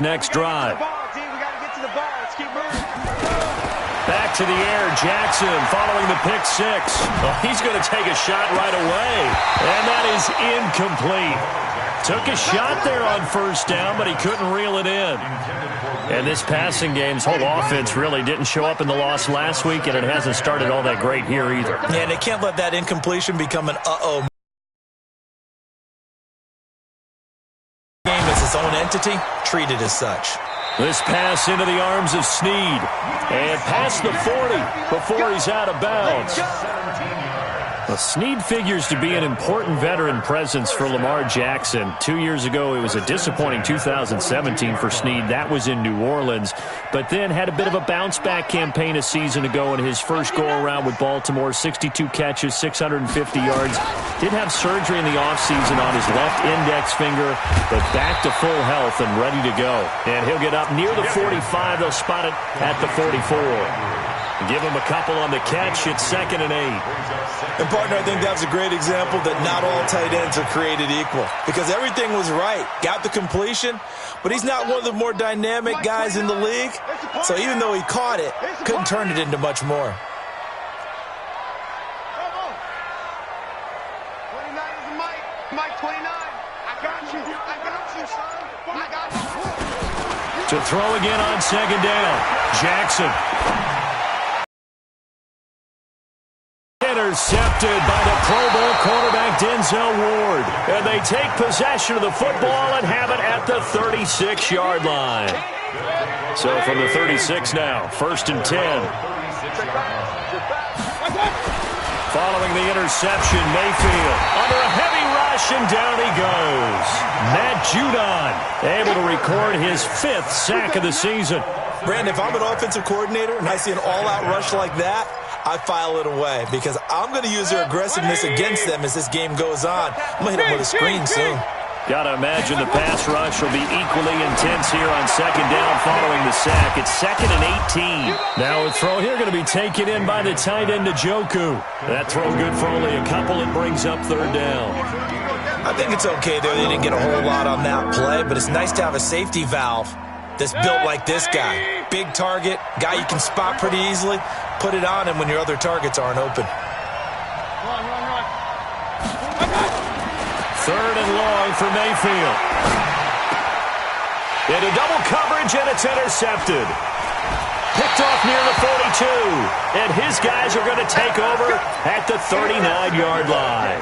next drive. Back to the air, Jackson following the pick six. Oh, he's going to take a shot right away, and that is incomplete. Took a shot there on first down, but he couldn't reel it in. And this passing game's whole offense really didn't show up in the loss last week, and it hasn't started all that great here either. Yeah, and they can't let that incompletion become an uh-oh game as its own entity, treat it as such. This pass into the arms of Snead, and past the 40 before he's out of bounds. Well, Snead figures to be an important veteran presence for Lamar Jackson. 2 years ago, it was a disappointing 2017 for Snead. That was in New Orleans, but then had a bit of a bounce-back campaign a season ago in his first go-around with Baltimore. 62 catches, 650 yards. Did have surgery in the offseason on his left index finger, but back to full health and ready to go. And he'll get up near the 45. They'll spot it at the 44. Give him a couple on the catch. It's 2nd and 8. And, partner, I think that was a great example that not all tight ends are created equal because everything was right. Got the completion, but he's not one of the more dynamic guys in the league. So even though he caught it, couldn't turn it into much more. 29 is Mike 29. I got you, son. I got you. To throw again on 2nd down. Jackson. Intercepted by the Pro Bowl quarterback Denzel Ward. And they take possession of the football and have it at the 36-yard line. So from the 36 now, 1st and 10. Following the interception, Mayfield under a heavy rush, and down he goes. Matt Judon able to record his 5th sack of the season. Brandon, if I'm an offensive coordinator and I see an all-out rush like that, I file it away because I'm going to use their aggressiveness against them as this game goes on. I'm going to hit them with a screen soon. Got to imagine the pass rush will be equally intense here on 2nd down following the sack. It's 2nd and 18. Now a throw here going to be taken in by the tight end Njoku. That throw good for only a couple. It brings up 3rd down. I think it's okay there. They didn't get a whole lot on that play, but it's nice to have a safety valve that's built like this guy. Big target, guy you can spot pretty easily. Put it on him when your other targets aren't open. 3rd and long for Mayfield. Into double coverage, and it's intercepted. Picked off near the 42. And his guys are going to take over at the 39-yard line.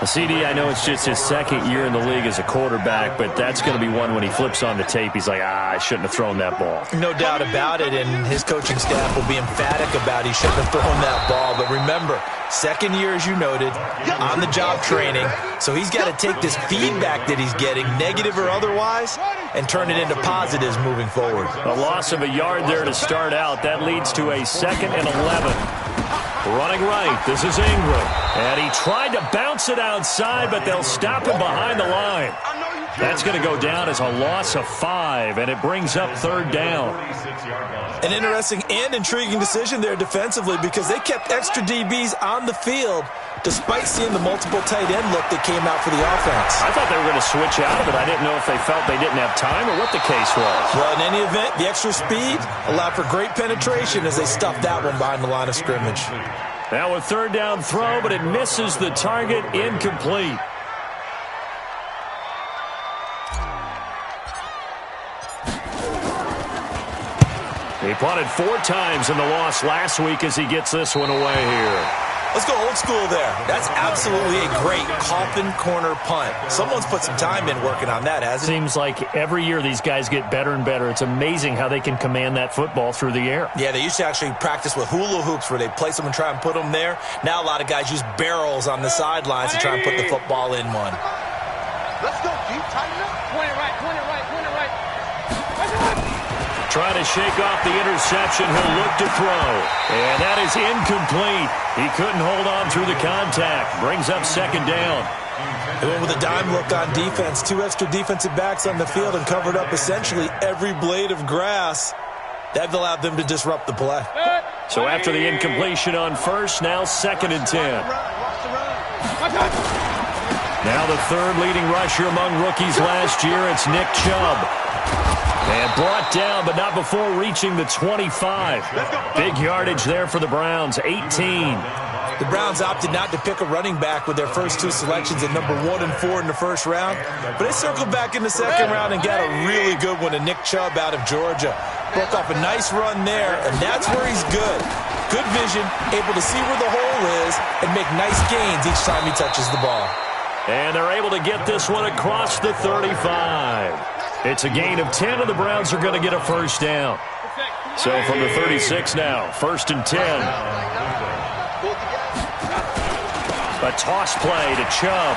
CD, I know it's just his 2nd year in the league as a quarterback, but that's going to be one when he flips on the tape, he's like, I shouldn't have thrown that ball. No doubt about it, and his coaching staff will be emphatic about he shouldn't have thrown that ball. But remember, 2nd year, as you noted, on-the-job training, so he's got to take this feedback that he's getting, negative or otherwise, and turn it into positives moving forward. A loss of a yard there to start out. That leads to a 2nd and 11. Running right, this is Ingram. And he tried to bounce it outside, but they'll stop him behind the line. That's going to go down as a loss of 5, and it brings up 3rd down. An interesting and intriguing decision there defensively because they kept extra DBs on the field despite seeing the multiple tight end look that came out for the offense. I thought they were going to switch out of it. I didn't know if they felt they didn't have time or what the case was. Well, in any event, the extra speed allowed for great penetration as they stuffed that one behind the line of scrimmage. Now a 3rd down throw, but it misses the target, incomplete. He punted 4 times in the loss last week as he gets this one away here. Let's go old school there. That's absolutely a great coffin corner punt. Someone's put some time in working on that, hasn't it? Seems like every year these guys get better and better. It's amazing how they can command that football through the air. Yeah, they used to actually practice with hula hoops where they place them and try and put them there. Now a lot of guys use barrels on the sidelines to try and put the football in one. Let's go, deep, tighten up. Point it right, point it right, point it right. Trying to shake off the interception. He'll look to throw. And that is incomplete. He couldn't hold on through the contact. Brings up 2nd down. They went with a dime look on defense. 2 extra defensive backs on the field and covered up essentially every blade of grass. That allowed them to disrupt the play. So after the incompletion on 1st, now 2nd and 10. Now the 3rd leading rusher among rookies last year. It's Nick Chubb. brought down, but not before reaching the 25. Big yardage there for the Browns, 18. The Browns opted not to pick a running back with their first two selections at number 1 and 4 in the first round, but they circled back in the second round and got a really good one to Nick Chubb out of Georgia. Broke off a nice run there, and that's where he's good. Good vision, able to see where the hole is, and make nice gains each time he touches the ball. And they're able to get this one across the 35. It's a gain of 10, and the Browns are going to get a first down. So from the 36 now, 1st and 10. A toss play to Chubb.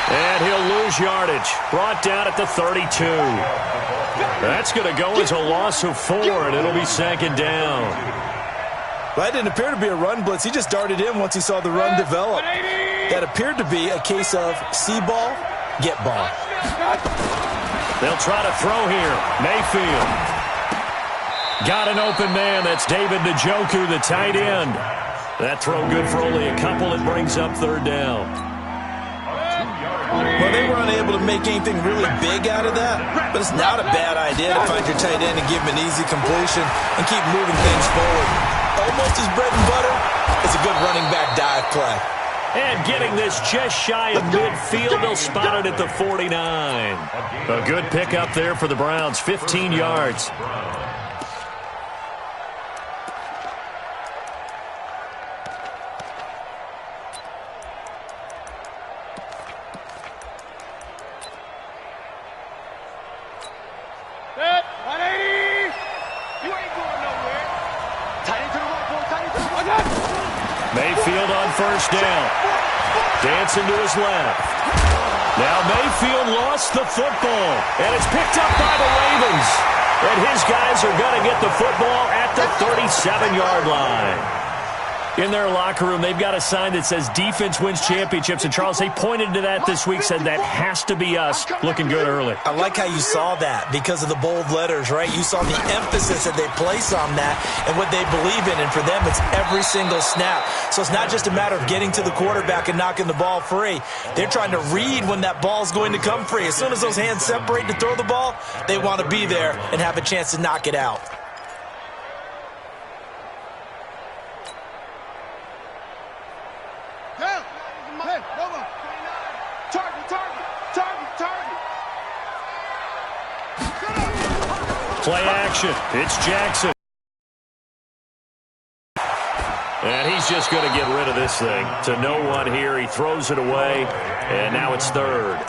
And he'll lose yardage. Brought down at the 32. That's going to go as a loss of 4, and it'll be 2nd down. Well, that didn't appear to be a run blitz. He just darted in once he saw the run develop. That appeared to be a case of see ball, get ball. They'll try to throw here. Mayfield. Got an open man. That's David Njoku, the tight end. That throw good for only a couple. It brings up 3rd down. Well, they were unable to make anything really big out of that, but it's not a bad idea to find your tight end and give him an easy completion and keep moving things forward. Almost his bread and butter is a good running back dive play. And getting this just shy of midfield, they'll spot it at the 49. A good pickup there for the Browns, 15 yards. Mayfield on 1st down. Dancing to his left. Now Mayfield lost the football, and it's picked up by the Ravens. And his guys are going to get the football at the 37-yard line. In their locker room, they've got a sign that says defense wins championships. And, Charles, they pointed to that this week, said that has to be us. Looking good early. I like how you saw that because of the bold letters, right? You saw the emphasis that they place on that and what they believe in. And for them, it's every single snap. So it's not just a matter of getting to the quarterback and knocking the ball free. They're trying to read when that ball's going to come free. As soon as those hands separate to throw the ball, they want to be there and have a chance to knock it out. Play action. It's Jackson. And he's just going to get rid of this thing. To no one here. He throws it away. And now it's 3rd.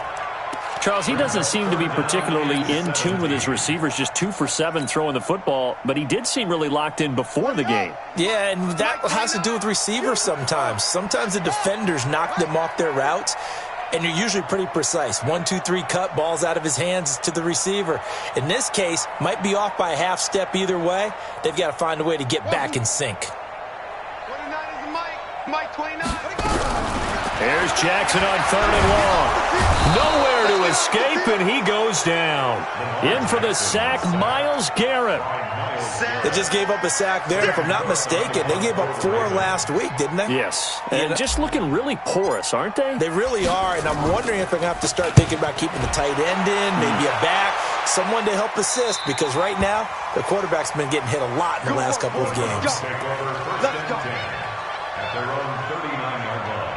Charles, he doesn't seem to be particularly in tune with his receivers. Just 2 for 7 throwing the football. But he did seem really locked in before the game. Yeah, and that has to do with receivers sometimes. Sometimes the defenders knock them off their routes. And you're usually pretty precise. 1, 2, 3 cut, balls out of his hands to the receiver. In this case, might be off by a half step either way. They've got to find a way to get back in sync. 29 is Mike 29. There's Jackson on 3rd and long. Nowhere to escape, and he goes down. In for the sack, Myles Garrett. They just gave up a sack there, and if I'm not mistaken, they gave up 4 last week, didn't they? Yes, and just looking really porous, aren't they? They really are, and I'm wondering if they're going to have to start thinking about keeping the tight end in, maybe a back, someone to help assist, because right now, the quarterback's been getting hit a lot in the last couple of games. Let's go. At their own 39-yard line.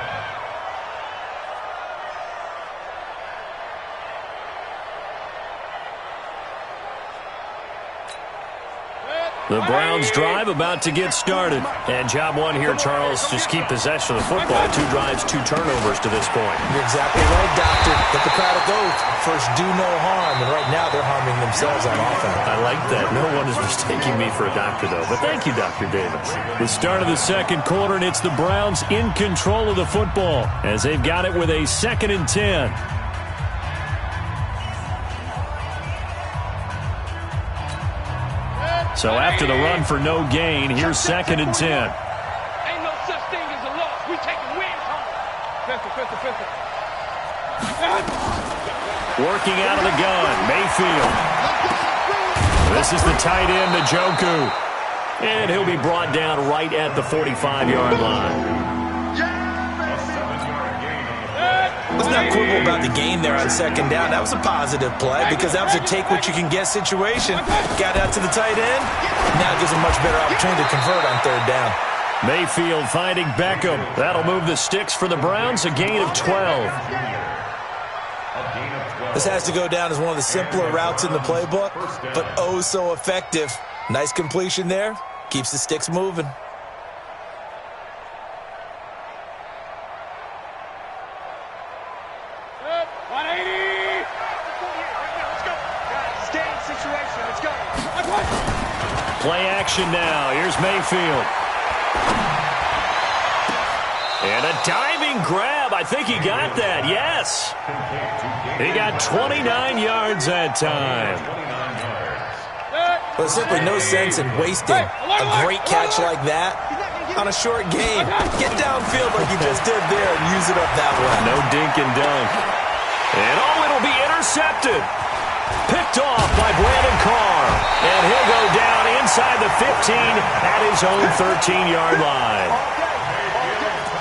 The Browns drive about to get started. And job one here, Charles, just keep possession of the football. 2 drives, 2 turnovers to this point. You're exactly right, Doctor. Hippocratic oath. First, do no harm. And right now, they're harming themselves on offense. I like that. No one is mistaking me for a doctor, though. But thank you, Dr. Davis. The start of the second quarter, and it's the Browns in control of the football as they've got it with a 2nd and 10. So after the run for no gain, here's 2nd and 10. Ain't no such thing as a loss. We taking wins home. Pistol. Working out of the gun, Mayfield. This is the tight end, Njoku. And he'll be brought down right at the 45-yard line. A 7-yard gain on the play. Let's not quibble about the gain there on second down. That was a positive play because that was a take-what-you-can-get situation. Got out to the tight end. Now it gives a much better opportunity to convert on third down. Mayfield finding Beckham. That'll move the sticks for the Browns, a gain of 12. This has to go down as one of the simpler routes in the playbook, but oh so effective. Nice completion there. Keeps the sticks moving. Play action now. Here's Mayfield. And a diving grab. I think he got that. Yes. He got 29 yards that time. There's simply no sense in wasting a great catch like that on a short gain. Get downfield like you just did there and use it up that way. No dink and dunk. And it'll be intercepted. Picked off by Brandon Carr. And he'll go down inside the 15 at his own 13-yard line.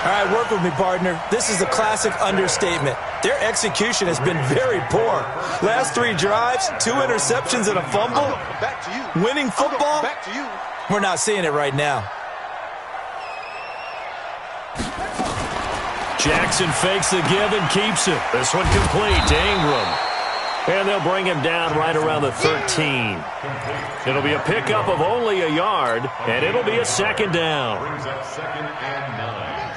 All right, work with me, partner. This is a classic understatement. Their execution has been very poor. Last 3 drives, 2 interceptions and a fumble. Winning football? We're not seeing it right now. Jackson fakes the give and keeps it. This one complete to Ingram. And they'll bring him down right around the 13. It'll be a pickup of only a yard, and it'll be a second down.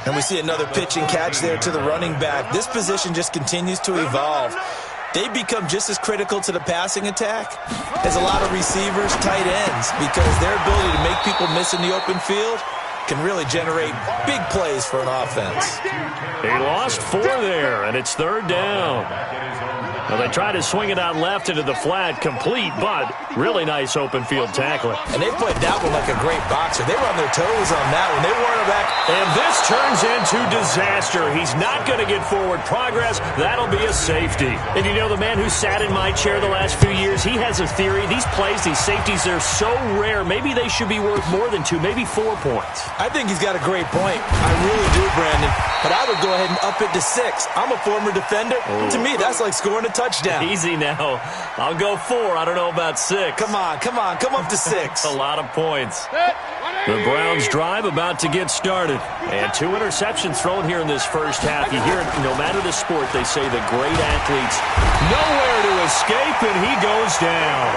And we see another pitch and catch there to the running back. This position just continues to evolve. They become just as critical to the passing attack as a lot of receivers, tight ends, because their ability to make people miss in the open field can really generate big plays for an offense. He lost 4 there, and it's third down. Well, they try to swing it out left into the flat, complete, but really nice open field tackling. And they played that one like a great boxer. They were on their toes on that one. They weren't back. And this turns into disaster. He's not going to get forward progress. That'll be a safety. And you know, the man who sat in my chair the last few years, he has a theory. These plays, these safeties, they're so rare. Maybe they should be worth more than 2, maybe 4 points. I think he's got a great point. I really do, Brandon. But I would go ahead and up it to 6. I'm a former defender. To me, that's like scoring a touchdown. Easy now. I'll go 4. I don't know about 6. Come on. Come up to 6. A lot of points. The Browns drive about to get started. And 2 interceptions thrown here in this first half. You hear it, no matter the sport, they say the great athletes nowhere to escape, and he goes down.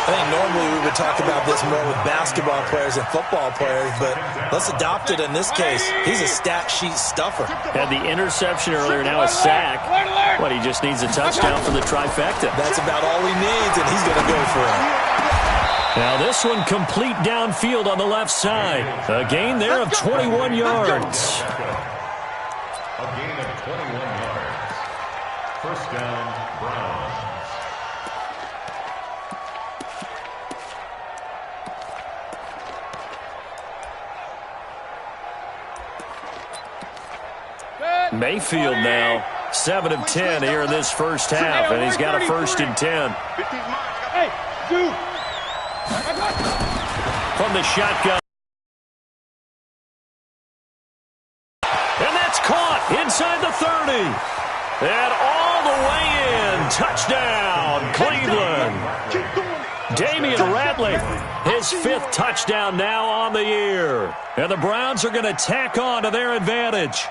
I think normally we would talk about this more with basketball players and football players, but let's adopt it in this case. He's a stat sheet stuffer. Had the interception earlier, now a sack. But he just needs a touchdown for the trifecta. That's about all he needs, and he's going to go for it. Now this one complete downfield on the left side. A gain there of 21 yards. A gain of 21 yards. First down, Browns. Mayfield now 7 of 10 here in this first half, and he's got a 1st and 10. Hey, dude. From the shotgun. And that's caught inside the 30. And all the way in. Touchdown, Cleveland. Damian Ratley, his 5th touchdown now on the year. And the Browns are going to tack on to their advantage.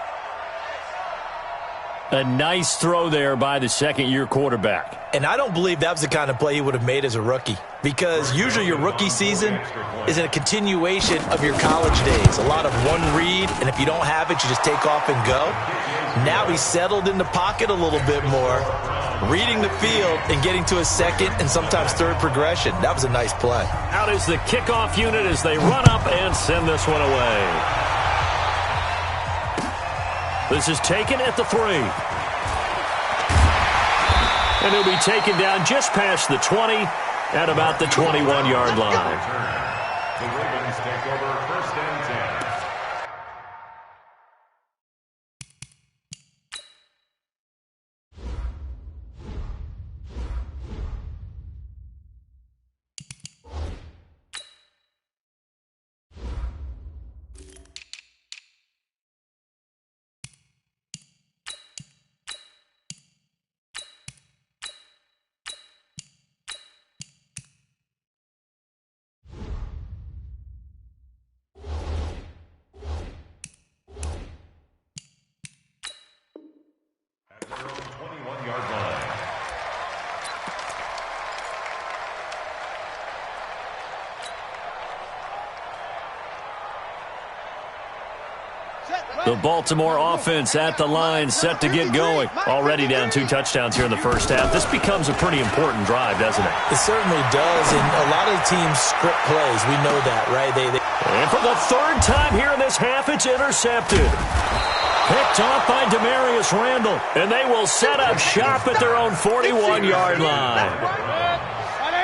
A nice throw there by the second-year quarterback. And I don't believe that was the kind of play he would have made as a rookie, because usually your rookie season is a continuation of your college days. A lot of one read, and if you don't have it, you just take off and go. Now he's settled in the pocket a little bit more, reading the field and getting to a second and sometimes third progression. That was a nice play. Out is the kickoff unit as they run up and send this one away. This is taken at the 3. And he'll be taken down just past the 20 at about the 21-yard line. The Ravens take over 1st and 10. The Baltimore offense at the line, set to get going. Already down 2 touchdowns here in the first half. This becomes a pretty important drive, doesn't it? It certainly does, and a lot of the teams script plays. We know that, right? And for the 3rd time here in this half, it's intercepted. Picked off by Demarius Randall, and they will set up shop at their own 41-yard line.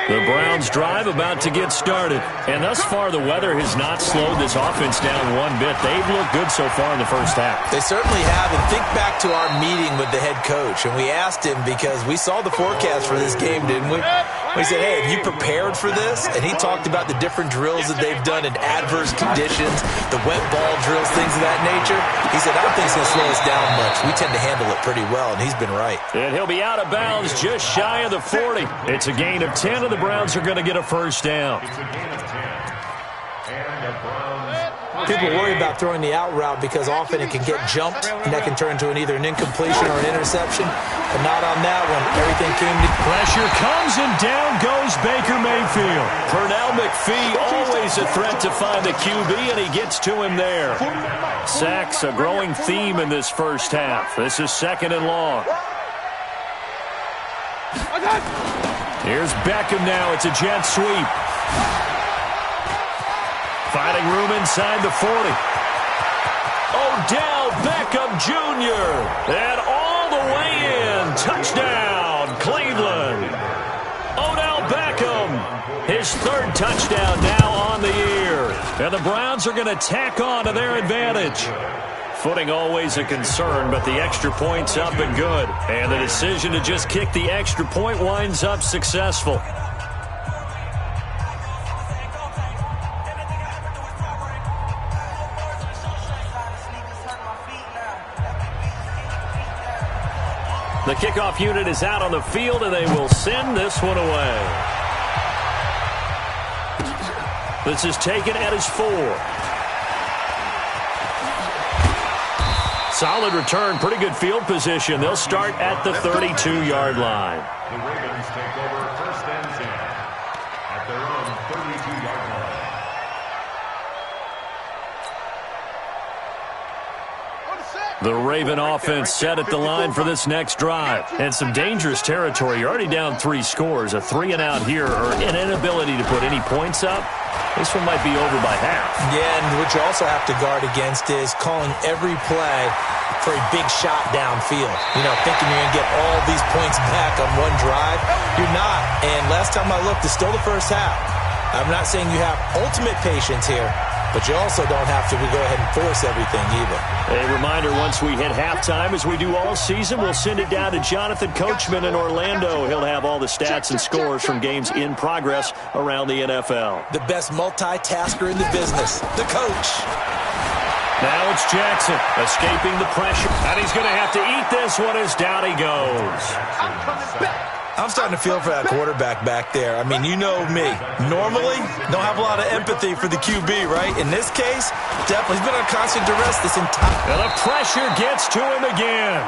The Browns' drive about to get started. And thus far, the weather has not slowed this offense down one bit. They've looked good so far in the first half. They certainly have. And think back to our meeting with the head coach. And we asked him because we saw the forecast for this game, didn't we? We said, hey, have you prepared for this? And he talked about the different drills that they've done in adverse conditions, the wet ball drills, things of that nature. He said, I don't think it's going to slow us down much. We tend to handle it pretty well, and he's been right. And he'll be out of bounds just shy of the 40. It's a gain of 10, and the Browns are going to get a first down. It's a gain of 10. And the Browns. People worry about throwing the out route because often it can get jumped, and that can turn into either an incompletion or an interception. But not on that one. Everything came to... Pressure comes, and down goes Baker Mayfield. Pernell McPhee, always a threat to find the QB, and he gets to him there. Sacks, a growing theme in this first half. This is 2nd and long. Here's Beckham now. It's a jet sweep. Finding room inside the 40. Odell Beckham Jr. And all the way in. Touchdown, Cleveland. Odell Beckham, his 3rd touchdown now on the year. And the Browns are going to tack on to their advantage. Footing always a concern, but the extra point's up and good. And the decision to just kick the extra point winds up successful. The kickoff unit is out on the field, and they will send this one away. This is taken at his 4. Solid return, pretty good field position. They'll start at the 32-yard line. The Ravens take over 1st and 10 at their own 32-yard line. The Raven offense set at the line for this next drive. And some dangerous territory. You're already down 3 scores. A 3-and-out here or an inability to put any points up. This one might be over by half. Yeah, and what you also have to guard against is calling every play for a big shot downfield. You know, thinking you're going to get all these points back on one drive. You're not. And last time I looked, it's still the first half. I'm not saying you have ultimate patience here, but you also don't have to go ahead and force everything either. A reminder, once we hit halftime, as we do all season, we'll send it down to Jonathan Coachman in Orlando. He'll have all the stats and scores from games in progress around the NFL. The best multitasker in the business, the coach. Now it's Jackson escaping the pressure. And he's going to have to eat this one as down he goes. I'm coming back. I'm starting to feel for that quarterback back there. I mean, you know me. Normally, don't have a lot of empathy for the QB, right? In this case, definitely he's been on constant duress this entire... And the pressure gets to him again.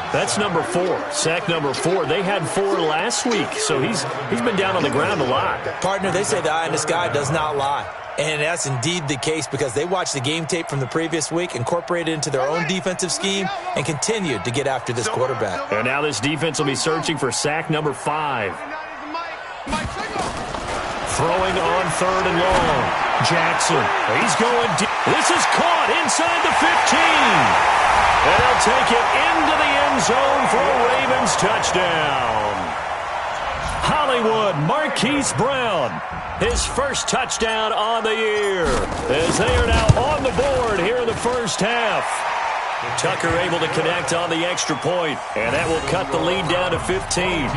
That's number 4. Sack number 4. They had 4 last week, so he's been down on the ground a lot. Partner, they say the eye in the sky does not lie. And that's indeed the case because they watched the game tape from the previous week, incorporated it into their own defensive scheme, and continued to get after this quarterback. And now this defense will be searching for sack number 5. Throwing on 3rd and long. Jackson, he's going deep. This is caught inside the 15. And they'll take it into the end zone for a Ravens touchdown. Hollywood Marquise Brown, his first touchdown on the year, as they are now on the board here in the first half. Tucker able to connect on the extra point, and that will cut the lead down to 15.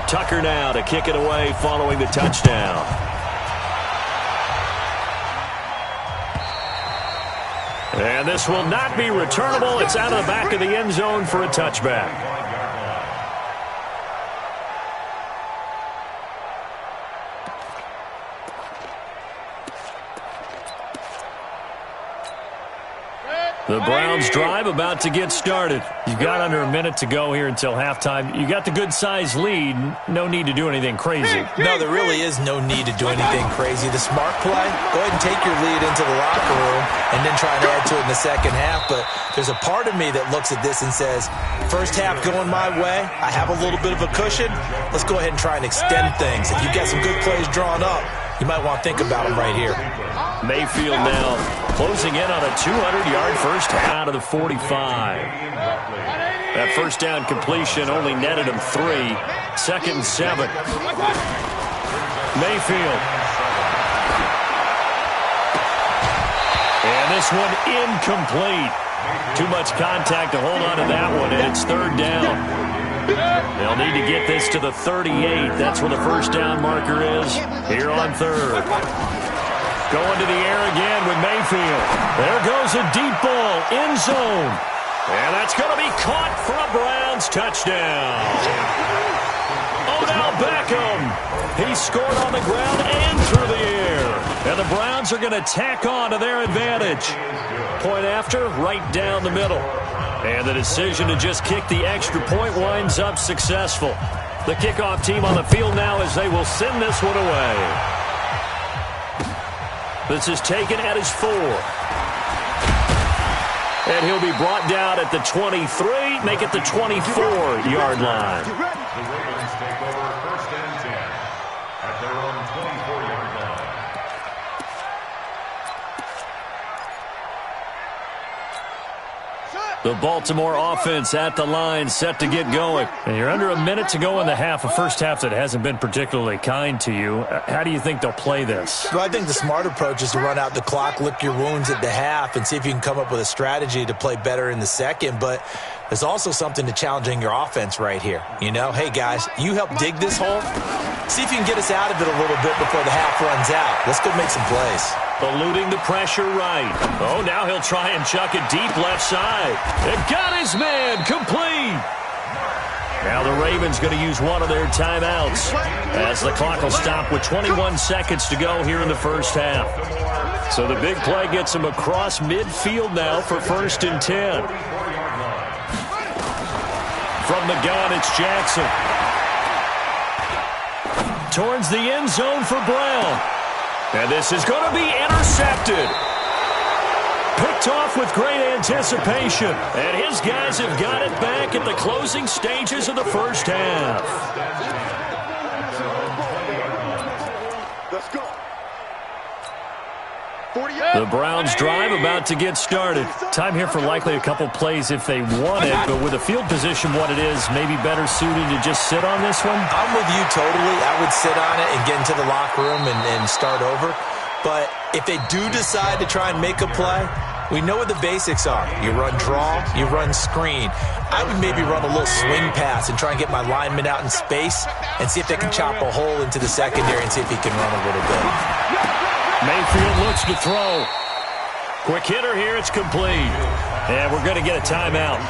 Tucker now to kick it away following the touchdown. And this will not be returnable. It's out of the back of the end zone for a touchback. The Browns drive about to get started. You've got under a minute to go here until halftime. You got the good-sized lead. No need to do anything crazy. No, there really is no need to do anything crazy. The smart play, go ahead and take your lead into the locker room and then try and add to it in the second half. But there's a part of me that looks at this and says, first half going my way, I have a little bit of a cushion. Let's go ahead and try and extend things. If you've got some good plays drawn up, you might want to think about them right here. Mayfield now closing in on a 200-yard first out of the 45. That first down completion only netted him 3. Second and 7. Mayfield. And this one incomplete. Too much contact to hold on to that one, and it's third down. They'll need to get this to the 38. That's where the first down marker is here on third. Going to the air again with Mayfield. There goes a deep ball, end zone. And that's going to be caught for a Browns touchdown. Odell Beckham. He scored on the ground and through the air. And the Browns are going to tack on to their advantage. Point after, right down the middle. And the decision to just kick the extra point winds up successful. The kickoff team on the field now as they will send this one away. This is taken at his 4. And he'll be brought down at the 23, make it the 24-yard line. The Ravens take over first and 10 at their own 24-yard line. The Baltimore offense at the line, set to get going. And you're under a minute to go in the half, a first half that hasn't been particularly kind to you. How do you think they'll play this? Well, I think the smart approach is to run out the clock, lick your wounds at the half, and see if you can come up with a strategy to play better in the second. But there's also something to challenging your offense right here. You know, hey, guys, you help dig this hole. See if you can get us out of it a little bit before the half runs out. Let's go make some plays. Eluding the pressure right. Oh, now he'll try and chuck it deep left side. And got his man complete. Now the Ravens going to use one of their timeouts as the clock will stop with 21 seconds to go here in the first half. So the big play gets him across midfield now for first and 10. From the gun, it's Jackson. Towards the end zone for Brown. And this is going to be intercepted. Picked off with great anticipation. And his guys have got it back at the closing stages of the first half. Let's go. The Browns drive about to get started. Time here for likely a couple plays if they want it, but with the field position what it is, maybe better suited to just sit on this one? I'm with you totally. I would sit on it and get into the locker room and start over. But if they do decide to try and make a play, we know what the basics are. You run draw, you run screen. I would maybe run a little swing pass and try and get my lineman out in space and see if they can chop a hole into the secondary and see if he can run a little bit. Mayfield looks to throw. Quick hitter here, it's complete. And we're going to get a timeout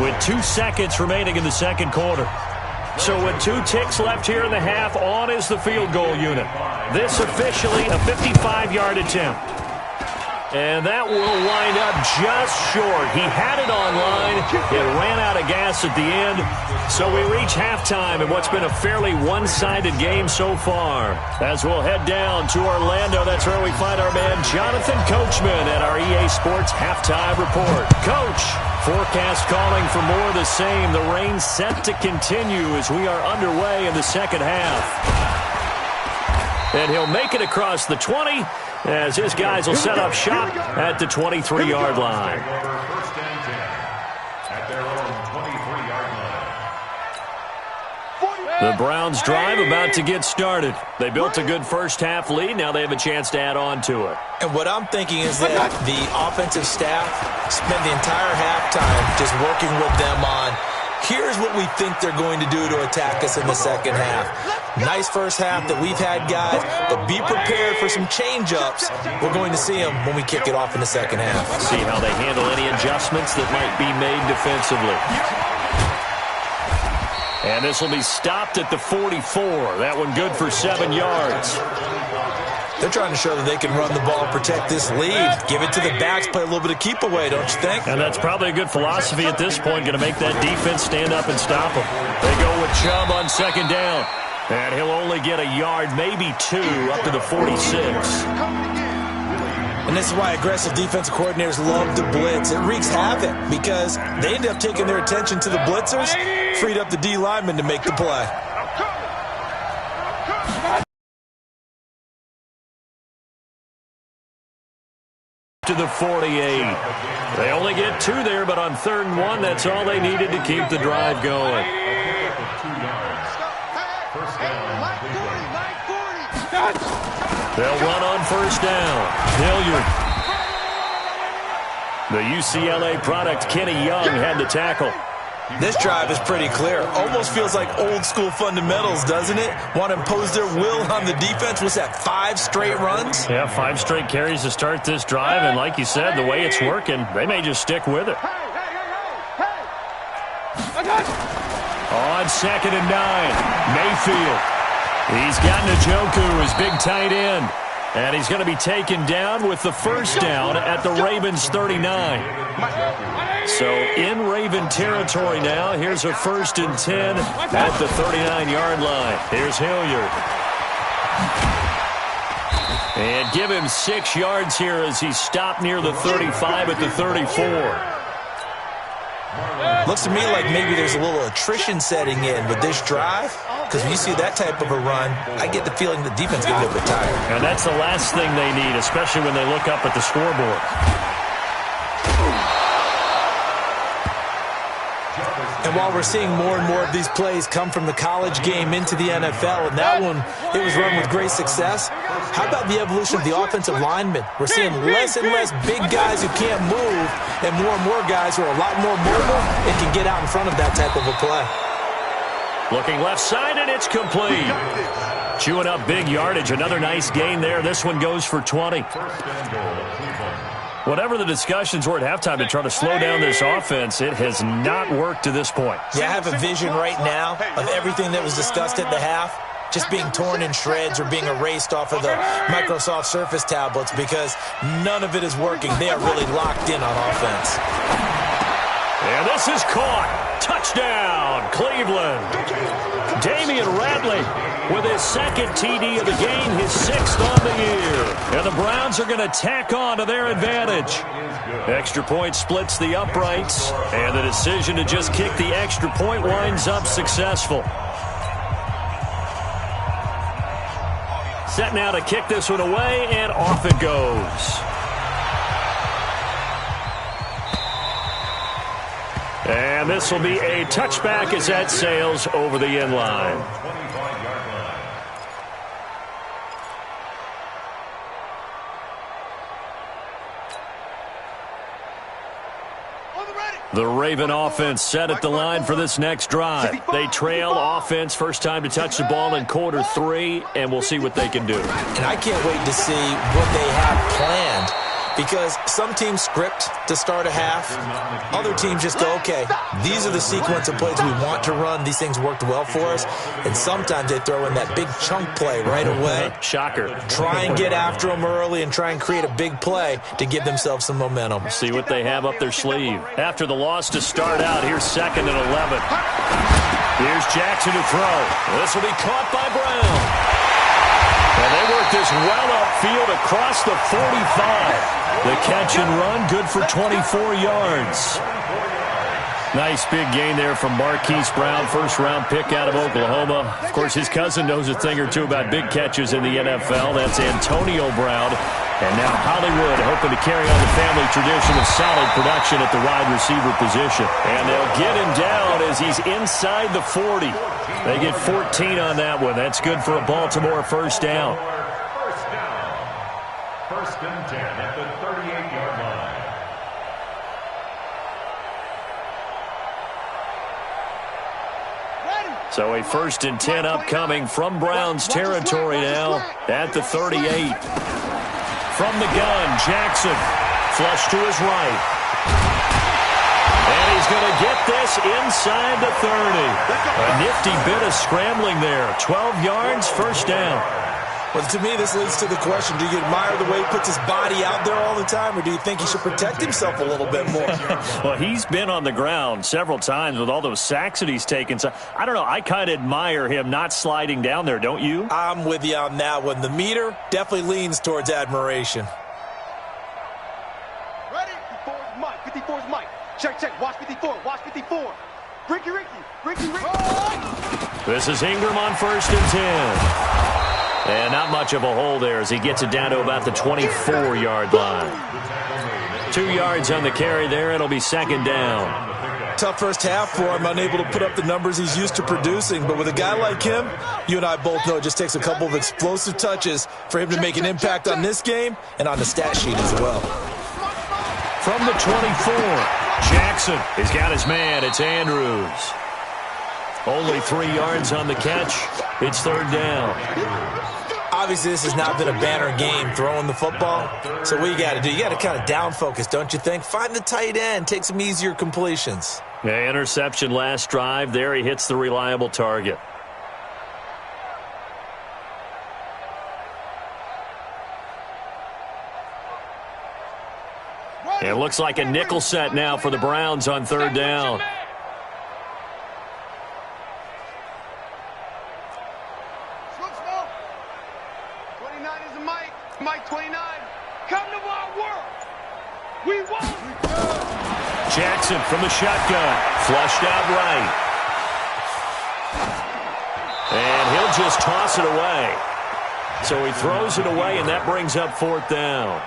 with 2 seconds remaining in the second quarter. So with 2 ticks left here in the half, on is the field goal unit. This officially a 55-yard attempt. And that will wind up just short. He had it online. It ran out of gas at the end. So we reach halftime in what's been a fairly one-sided game so far. As we'll head down to Orlando, that's where we find our man Jonathan Coachman at our EA Sports Halftime Report. Coach, forecast calling for more of the same. The rain set to continue as we are underway in the second half. And he'll make it across the 20 as his guys will set up shop at the 23-yard line. First and 10 at their own 23-yard line. The Browns drive about to get started. They built a good first half lead. Now they have a chance to add on to it. And what I'm thinking is that the offensive staff spent the entire halftime just working with them on, here's what we think they're going to do to attack us in the second half. Nice first half that we've had, guys, but be prepared for some change-ups. We're going to see them when we kick it off in the second half. See how they handle any adjustments that might be made defensively. And this will be stopped at the 44. That one good for 7 yards. They're trying to show that they can run the ball and protect this lead. Give it to the backs, play a little bit of keep away, don't you think? And that's probably a good philosophy at this point, going to make that defense stand up and stop them. They go with Chubb on second down. And he'll only get a yard, maybe 2, up to the 46. And this is why aggressive defensive coordinators love to blitz. It wreaks havoc because they end up taking their attention to the blitzers, freed up the D lineman to make the play. To the 48. They only get 2 there, but on 3rd and 1, that's all they needed to keep the drive going. They'll run on 1st down. Hilliard. The UCLA product, Kenny Young, had the tackle. This drive is pretty clear. Almost feels like old school fundamentals, doesn't it? Want to impose their will on the defense. What's that, 5 straight runs? Yeah, 5 straight carries to start this drive, and like you said, the way it's working, they may just stick with it. On 2nd and 9, Mayfield. He's got Njoku, his big tight end. And he's going to be taken down with the 1st down at the Ravens' 39. So in Raven territory now. Here's a 1st and 10 at the 39-yard line. Here's Hilliard. And give him 6 yards here as he stopped near the 35 at the 34. Looks to me like maybe there's a little attrition setting in with this drive. Because when you see that type of a run, I get the feeling the defense is getting a little bit tired. And that's the last thing they need, especially when they look up at the scoreboard. And while we're seeing more and more of these plays come from the college game into the NFL, and that one, it was run with great success, how about the evolution of the offensive linemen? We're seeing less and less big guys who can't move and more guys who are a lot more mobile and can get out in front of that type of a play. Looking left side, and it's complete. Chewing up big yardage. Another nice gain there. This one goes for 20. Whatever the discussions were at halftime to try to slow down this offense, it has not worked to this point. Yeah, I have a vision right now of everything that was discussed at the half just being torn in shreds or being erased off of the Microsoft Surface tablets because none of it is working. They are really locked in on offense. And this is caught. Touchdown, Cleveland. Damian Radley with his 2nd TD of the game, his 6th on the year. And the Browns are going to tack on to their advantage. Extra point splits the uprights, and the decision to just kick the extra point winds up successful. Set now to kick this one away, and off it goes. And this will be a touchback as that sails over the end line. The Raven offense set at the line for this next drive. They trail offense, first time to touch the ball in quarter 3, and we'll see what they can do. And I can't wait to see what they have planned. Because some teams script to start a half. Other teams just go, okay, these are the sequence of plays we want to run. These things worked well for us. And sometimes they throw in that big chunk play right away. Shocker. Try and get after them early and try and create a big play to give themselves some momentum. See what they have up their sleeve. After the loss to start out, here's 2nd and 11. Here's Jackson to throw. This will be caught by Brown. And they work this well upfield across the 45. The catch and run, good for 24 yards. Nice big gain there from Marquise Brown, 1st-round pick out of Oklahoma. Of course, his cousin knows a thing or two about big catches in the NFL. That's Antonio Brown. And now Hollywood hoping to carry on the family tradition of solid production at the wide receiver position. And they'll get him down as he's inside the 40. They get 14 on that one. That's good for a Baltimore 1st down. 1st and 10 at the 38-yard line. So a 1st and 10 upcoming from Browns territory now at the 38. From the gun, Jackson, flush to his right. And he's going to get this inside the 30. A nifty bit of scrambling there. 12 yards, 1st down. Well, to me, this leads to the question, do you admire the way he puts his body out there all the time, or do you think he should protect himself a little bit more? Well, he's been on the ground several times with all those sacks that he's taken. So, I don't know. I kind of admire him not sliding down there, don't you? I'm with you on that one. The meter definitely leans towards admiration. Ready? 54's Mike. 54's Mike. Check. Watch 54. Watch 54. Ricky. This is Ingram on 1st and 10. And not much of a hole there as he gets it down to about the 24-yard line. 2 yards on the carry there. It'll be 2nd down. Tough first half for him, unable to put up the numbers he's used to producing. But with a guy like him, you and I both know it just takes a couple of explosive touches for him to make an impact on this game and on the stat sheet as well. From the 24, Jackson has got his man. It's Andrews. Only 3 yards on the catch. It's 3rd down. Obviously, this has not been a banner game throwing the football. So what you got to do, you got to kind of down focus, don't you think? Find the tight end, take some easier completions. Yeah, interception last drive. There he hits the reliable target. It looks like a nickel set now for the Browns on 3rd down. Mike 29. Come to our world. We won. Jackson from the shotgun. Flushed out right. And he'll just toss it away. So he throws it away, and that brings up 4th down.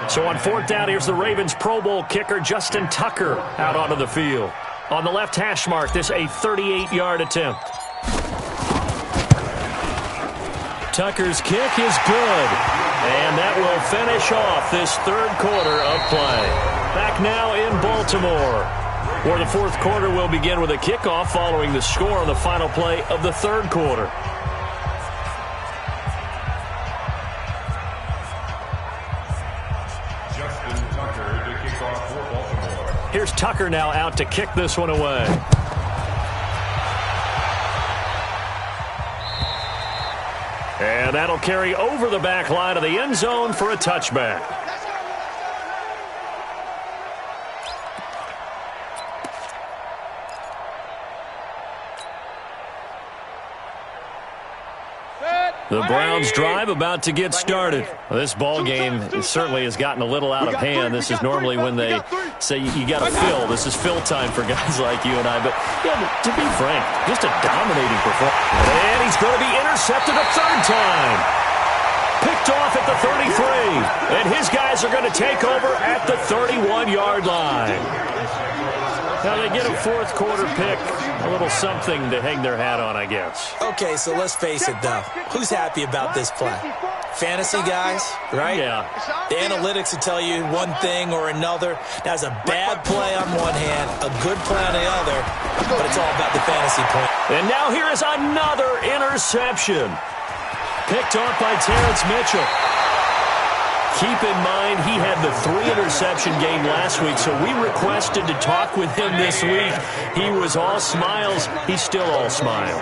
So on 4th down, here's the Ravens Pro Bowl kicker, Justin Tucker, out onto the field. On the left hash mark, this a 38-yard attempt. Tucker's kick is good. And that will finish off this 3rd quarter of play. Back now in Baltimore, where the 4th quarter will begin with a kickoff following the score on the final play of the 3rd quarter. Justin Tucker to kick off for Baltimore. Here's Tucker now out to kick this one away. And that'll carry over the back line of the end zone for a touchback. The Browns drive about to get started. Well, this ball game certainly has gotten a little out of hand. This is normally when they say you got to fill. This is fill time for guys like you and I. But yeah, to be frank, just a dominating performance. And he's going to be intercepted a 3rd time. Picked off at the 33. And his guys are going to take over at the 31-yard line. Now they get a 4th quarter pick, a little something to hang their hat on, I guess. Okay, so let's face it, though. Who's happy about this play? Fantasy guys, right? Yeah. The analytics will tell you one thing or another. That's a bad play on one hand, a good play on the other, but it's all about the fantasy point. And now here is another interception. Picked off by Terrence Mitchell. Keep in mind, he had the 3-interception game last week, so we requested to talk with him this week. He was all smiles. He's still all smile.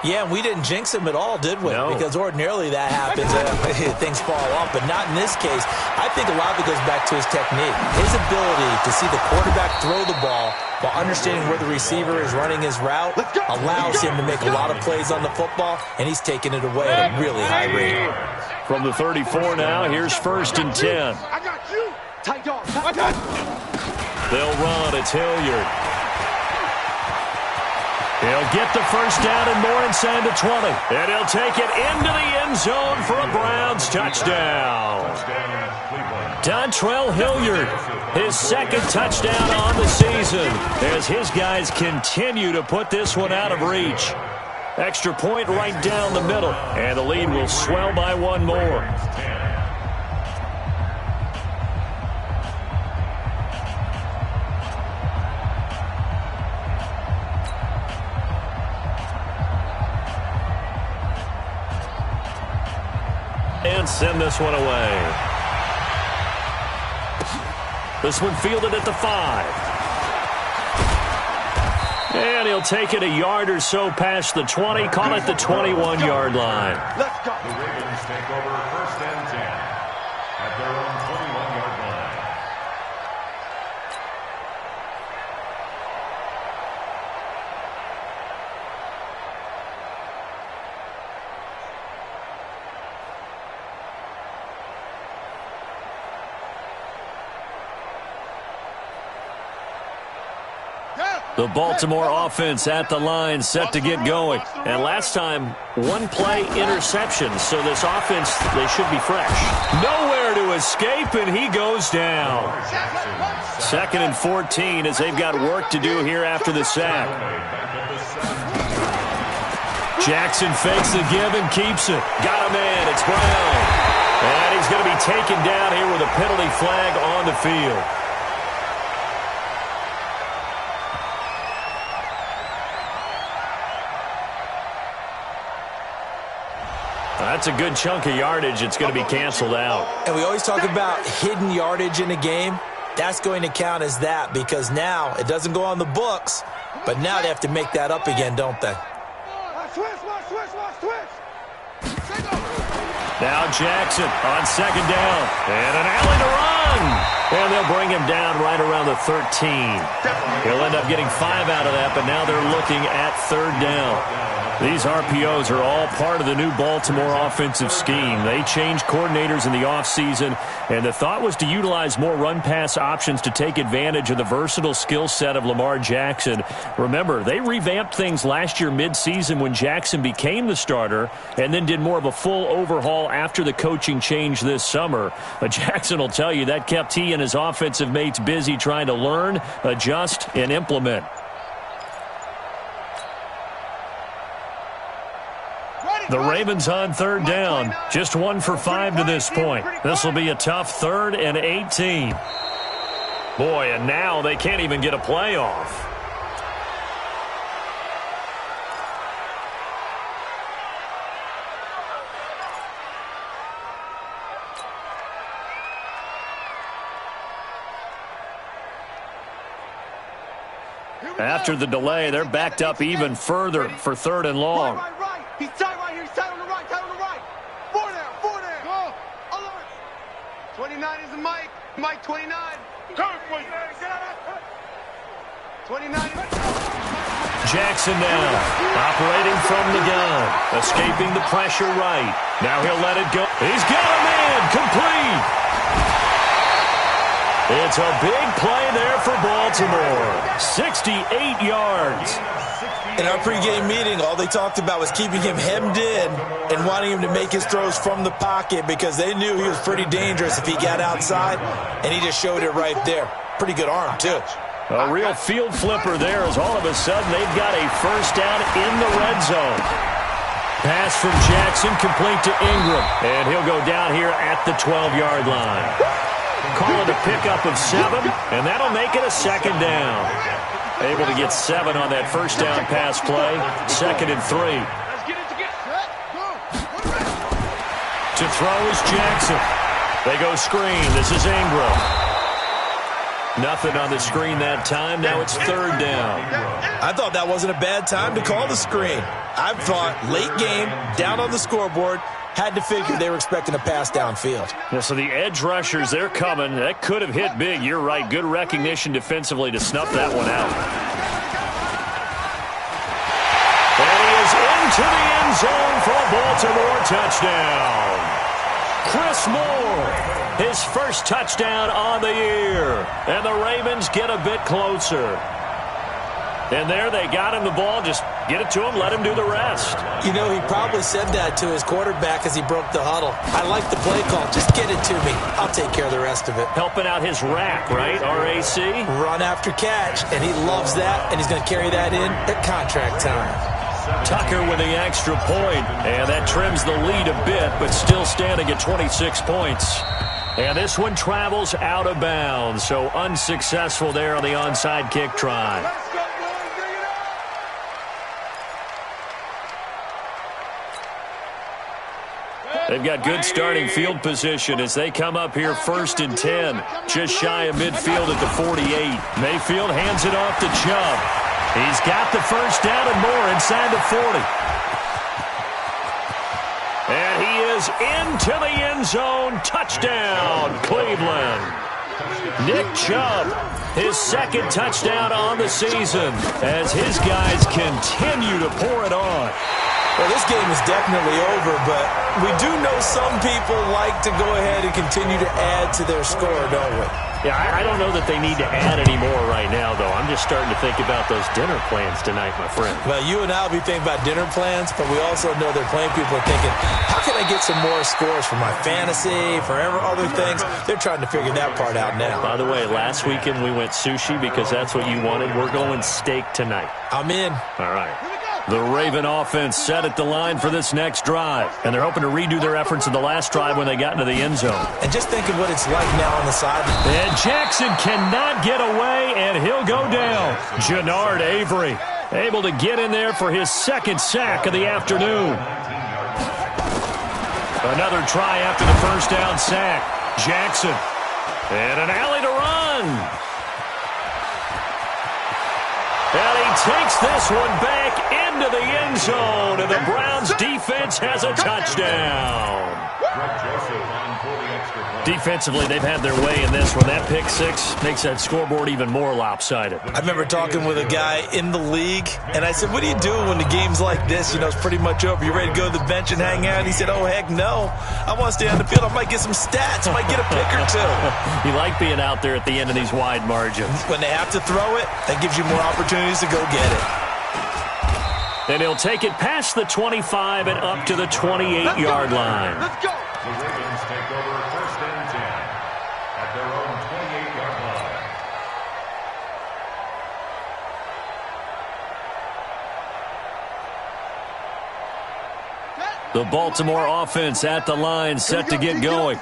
Yeah, we didn't jinx him at all, did we? No. Because ordinarily that happens. Things fall off, but not in this case. I think a lot of it goes back to his technique. His ability to see the quarterback throw the ball while understanding where the receiver is running his route allows him to make a lot of plays on the football, and he's taking it away at a really high rate. From the 34 now, here's 1st and 10. I got you. Tight dog. I got you. They'll run. It's Hilliard. He'll get the 1st down and more inside the 20. And he'll take it into the end zone for a Browns touchdown. Dontrell Hilliard, his 2nd touchdown on the season, as his guys continue to put this one out of reach. Extra point right down the middle, and the lead will swell by 1 more. And send this one away. This one fielded at the 5. And he'll take it a yard or so past the 20, call it the 21-yard line. Let's go. The Ravens take over 1st and 10 at their own 21-yard line. The Baltimore offense at the line, set to get going. And last time, one-play interception, so this offense, they should be fresh. Nowhere to escape, and he goes down. 2nd and 14 as they've got work to do here after the sack. Jackson fakes the give and keeps it. Got a man, it's Brown. And he's going to be taken down here with a penalty flag on the field. That's a good chunk of yardage. It's going to be canceled out. And we always talk about hidden yardage in a game. That's going to count as that because now it doesn't go on the books, but now they have to make that up again, don't they? Now Jackson on 2nd down. And an alley to run. And they'll bring him down right around the 13. He'll end up getting 5 out of that, but now they're looking at 3rd down. These RPOs are all part of the new Baltimore offensive scheme. They changed coordinators in the offseason, and the thought was to utilize more run-pass options to take advantage of the versatile skill set of Lamar Jackson. Remember, they revamped things last year midseason when Jackson became the starter and then did more of a full overhaul after the coaching change this summer. But Jackson will tell you that kept he and his offensive mates busy trying to learn, adjust, and implement. The Ravens on 3rd down. Just 1 for 5 to this point. This will be a tough 3rd and 18. Boy, and now they can't even get a playoff. After the delay, they're backed up even further for 3rd and long. He's tight right here. He's tight on the right. Tight on the right. 4 there. Go. Alert. 29 is the Mike. Mike 29. Come for you. 29. Jackson now, operating from the gun, escaping the pressure right. Now he'll let it go. He's got a man, complete. It's a big play there for Baltimore. 68 yards. In our pregame meeting, all they talked about was keeping him hemmed in and wanting him to make his throws from the pocket because they knew he was pretty dangerous if he got outside, and he just showed it right there. Pretty good arm, too. A real field flipper there as all of a sudden they've got a 1st down in the red zone. Pass from Jackson complete to Ingram, and he'll go down here at the 12-yard line. Call it a pickup of 7, and that'll make it a 2nd down. Able to get 7 on that 1st down pass play. 2nd and 3. To throw is Jackson. They go screen. This is Ingram. Nothing on the screen that time. Now it's 3rd down. I thought that wasn't a bad time to call the screen. I thought late game, down on the scoreboard, had to figure they were expecting a pass downfield. Yeah, so the edge rushers, they're coming. That could have hit big. You're right. Good recognition defensively to snuff that one out. And he is into the end zone for a Baltimore touchdown. Chris Moore, his first touchdown on the year. And the Ravens get a bit closer. And there they got him the ball. Just get it to him, let him do the rest. You know, he probably said that to his quarterback as he broke the huddle. I like the play call. Just get it to me. I'll take care of the rest of it. Helping out his rack, right? R-A-C? Run after catch. And he loves that, and he's going to carry that in at contract time. Tucker with the extra point. And that trims the lead a bit, but still standing at 26 points. And this one travels out of bounds. So unsuccessful there on the onside kick try. They've got good starting field position as they come up here 1st and 10. Just shy of midfield at the 48. Mayfield hands it off to Chubb. He's got the first down and more inside the 40. And he is into the end zone. Touchdown, Cleveland. Nick Chubb, his second touchdown on the season as his guys continue to pour it on. Well, this game is definitely over, but we do know some people like to go ahead and continue to add to their score, don't we? Yeah, I don't know that they need to add any more right now, though. I'm just starting to think about those dinner plans tonight, my friend. Well, you and I will be thinking about dinner plans, but we also know they're playing people are thinking, how can I get some more scores for my fantasy, for other things? They're trying to figure that part out now. By the way, last weekend we went sushi because that's what you wanted. We're going steak tonight. I'm in. All right. The Raven offense set at the line for this next drive, and they're hoping to redo their efforts in the last drive when they got into the end zone. And just think of what it's like now on the sideline. And Jackson cannot get away, and he'll go down. Jannard Avery able to get in there for his second sack of the afternoon. Another try after the first down sack. Jackson. And an alley to run. And he takes this one back into the end zone, and the Browns defense has a touchdown. Defensively, they've had their way in this one. That pick six makes that scoreboard even more lopsided. I remember talking with a guy in the league, and I said, what do you do when the game's like this? You know, it's pretty much over. You ready to go to the bench and hang out? He said, oh, heck no. I want to stay on the field. I might get some stats. I might get a pick or two. You like being out there at the end of these wide margins. When they have to throw it, that gives you more opportunities to go get it. And he'll take it past the 25 and up to the 28-yard line. Let's go. The Ravens take over first and 10 at their own 28-yard line. The Baltimore offense at the line, set to get going.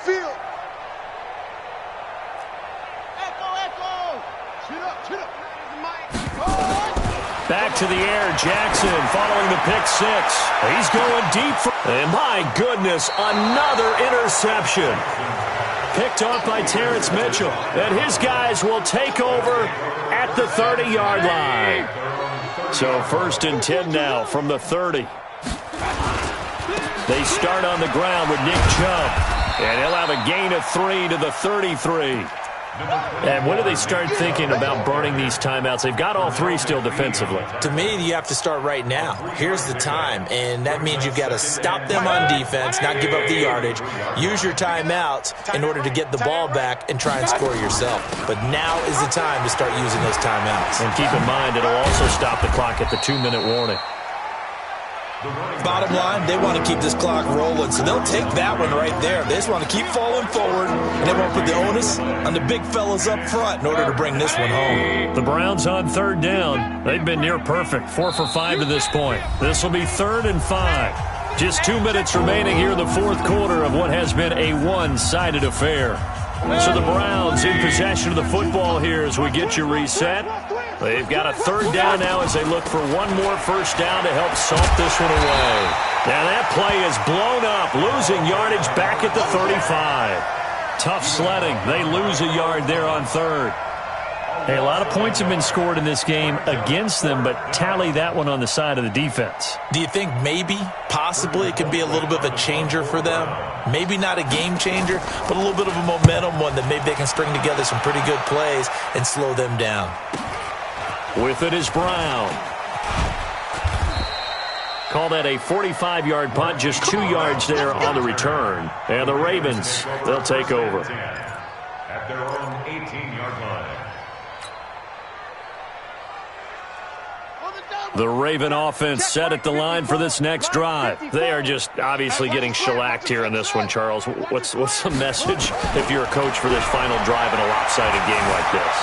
Back to the air, Jackson following the pick six. He's going deep. And my goodness, another interception. Picked off by Terrence Mitchell. And his guys will take over at the 30-yard line. So first and 10 now from the 30. They start on the ground with Nick Chubb. And he'll have a gain of 3 to the 33. And when do they start thinking about burning these timeouts? They've got all three still defensively. To me, you have to start right now. Here's the time, and that means you've got to stop them on defense, not give up the yardage. Use your timeouts in order to get the ball back and try and score yourself. But now is the time to start using those timeouts. And keep in mind, it'll also stop the clock at the 2-minute warning. Bottom line, they want to keep this clock rolling, so they'll take that one right there. They just want to keep falling forward, and they won't put the onus on the big fellas up front in order to bring this one home. The Browns on third down. They've been near perfect, 4 for 5 to this point. This will be 3rd and 5. Just 2 minutes remaining here in the fourth quarter of what has been a one-sided affair. So the Browns in possession of the football here as we get you reset. They've got a 3rd down now as they look for one more first down to help salt this one away. Now that play is blown up, losing yardage back at the 35. Tough sledding. They lose a yard there on 3rd. Hey, a lot of points have been scored in this game against them, but tally that one on the side of the defense. Do you think maybe, possibly, it can be a little bit of a changer for them? Maybe not a game changer, but a little bit of a momentum one that maybe they can string together some pretty good plays and slow them down. With it is Brown. Call that a 45-yard punt, just 2 yards there on the return. And the Ravens, they'll take over. At their own 18-yard line. The Raven offense set at the line for this next drive. They are just obviously getting shellacked here in this one, Charles. What's the message if you're a coach for this final drive in a lopsided game like this?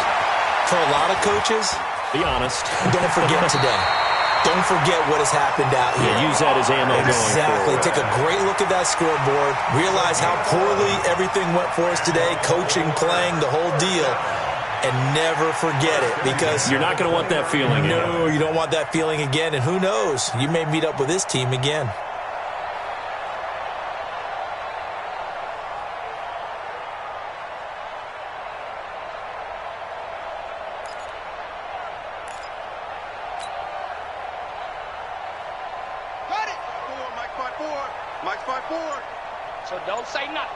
For a lot of coaches, be honest. Don't forget today. Don't forget what has happened out here. Yeah, use that as ammo going forward. Take a great look at that scoreboard. Realize how poorly everything went for us today. Coaching, playing, the whole deal. And never forget it, because you're not going to want that feeling. No, you don't want that feeling again. And who knows? You may meet up with this team again. Right spot forward. So don't say nothing.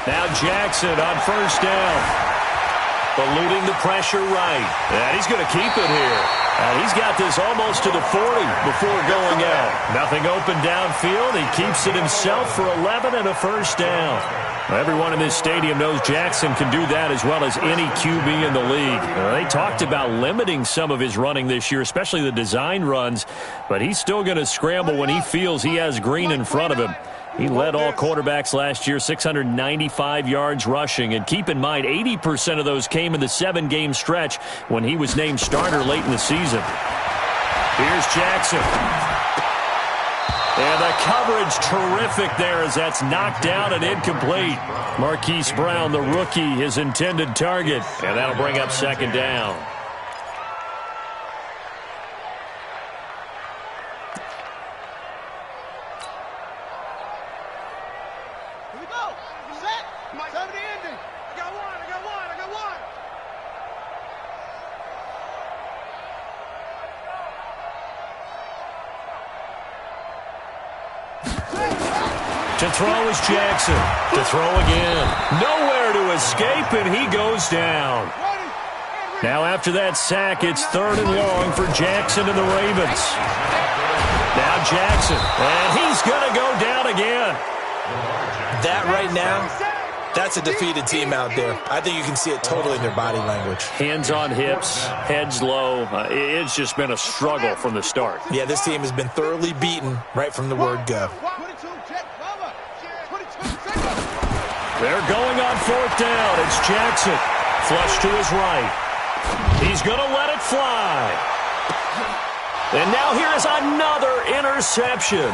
Now Jackson on first down. Eluding the pressure right. And he's going to keep it here. And he's got this almost to the 40 before going out. Nothing open downfield. He keeps it himself for 11 and a first down. Everyone in this stadium knows Jackson can do that as well as any QB in the league. They talked about limiting some of his running this year, especially the design runs. But he's still going to scramble when he feels he has green in front of him. He led all quarterbacks last year, 695 yards rushing. And keep in mind, 80% of those came in the 7-game stretch when he was named starter late in the season. Here's Jackson. And the coverage terrific there as that's knocked down and incomplete. Marquise Brown, the rookie, his intended target. And that'll bring up second down. To throw is Jackson. To throw again. Nowhere to escape, and he goes down. Now after that sack, it's 3rd and long for Jackson and the Ravens. Now Jackson, and he's going to go down again. That right now, that's a defeated team out there. I think you can see it totally in their body language. Hands on hips, heads low. It's just been a struggle from the start. Yeah, this team has been thoroughly beaten right from the word go. They're going on 4th down. It's Jackson. Flush to his right. He's going to let it fly. And now here is another interception.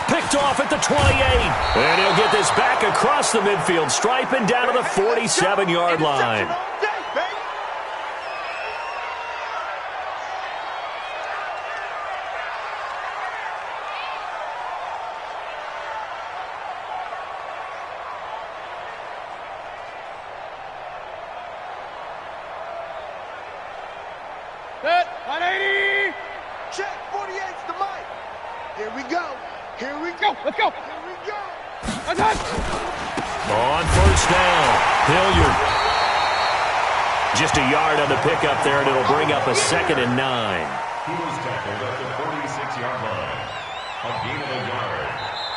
Picked off at the 28. And he'll get this back across the midfield stripe and down to the 47-yard line. Set, 180. Check, 48's the mic. Here we go. Here we go. Let's go. Here we go. Attack. On first down, Hilliard. Just a yard on the pickup there, and it'll bring up a 2nd and 9. He was tackled at the 46-yard line. A gain of a yard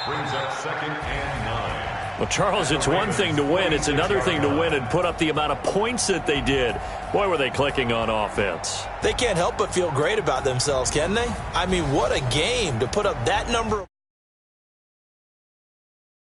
brings up 2nd and 9. Well, Charles, it's one thing to win. It's another thing to win and put up the amount of points that they did. Boy, were they clicking on offense. They can't help but feel great about themselves, can they? I mean, what a game to put up that number of